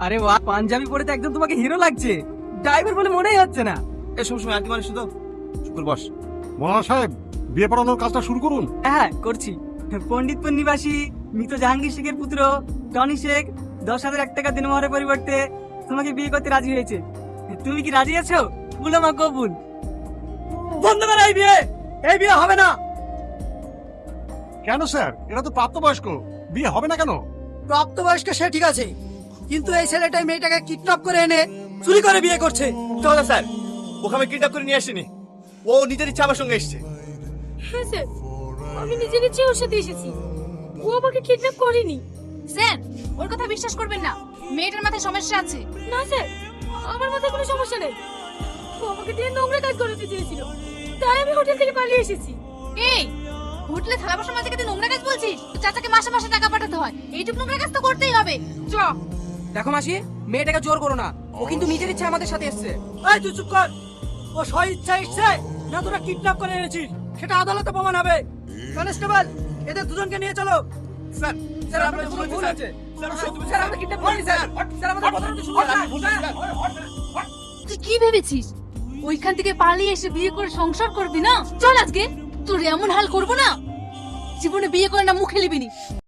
আরে বাহ, পাঞ্জাবি পরে তো একদম তোমাকে হিরো লাগছে। ড্রাইভার বলে মনেই হচ্ছে না। এসব সময় আর কি মানুষ তো শুকুর বস। মৌলানা সাহেব, বিয়ে পড়ানোর কাজটা শুরু করুন। হ্যাঁ করছি। পণ্ডিতপুর নিবাসী মৃত জাহাঙ্গীর শেখের পুত্র টনি শেখ 10,001 টাকা দিনমোহরের পরিবর্তে তোমাকে বিয়ে করতে রাজি হয়েছে। তুমি কি রাজি আছো? বলো মা কবুল। বন্ধ করো এই বিয়ে, এই বিয়ে হবে না। কেন স্যার, এরা তো প্রাপ্তবয়স্ক, বিয়ে হবে না কেন? প্রাপ্তবয়স্ক সে ঠিক আছে, কিন্তু এই ছেলেটাই মেয়েটাকে কিডন্যাপ করে এনে চুরি করে বিয়ে করছে। তাহলে স্যার, ওকে আমি কিডন্যাপ করে নিয়ে আসিনি, ও নিজের ইচ্ছা আমার সঙ্গে এসেছে। হ্যাঁ স্যার, আমি নিজের ইচ্ছে ওর সাথে এসেছি, ও আমাকে কিডন্যাপ করেনি। স্যার, ওর কথা বিশ্বাস করবেন না, মেয়েটার মাথায় সমস্যা আছে। না স্যার, আমার মাথায় কোনো সমস্যা নেই। ও আমাকে দিয়ে নোংরা কাজ করাতে চেয়েছিল, তাই আমি হোটেল থেকে পালিয়ে এসেছি। এই, হোটেলে থালা বাসন মাঝে কেটে নোংরা কাজ বলছিস? তো চাচাকে মাসে মাসে টাকা পাঠাতে হয়, এইটুকু নোংরা কাজ তো করতেই হবে। চ। দেখো মাসি, মেয়েটাকে জোর করো না, ও কিন্তু নিজের ইচ্ছা আমাদের সাথে এসেছে। এই তুই চুপ কর। ও স্ব ইচ্ছা এসেছে না তোরা কিডন্যাপ করে এনেছিস, সেটা আদালতে প্রমাণ হবে। কনস্টেবল, এদের দুজনকে নিয়ে চলো। স্যার, স্যার আমরা ভুল হয়েছে। স্যার আমরা কিডন্যাপ করিনি স্যার। স্যার আমাদের কথা শুনতে শুনুন। তুই কি ভেবেছিস ওইখান থেকে পালিয়ে এসে বিয়ে করে সংসার করবি না? চল আজকে তোর এমন হাল করবো না, জীবনে বিয়ে করে না মুখে লিবিনি।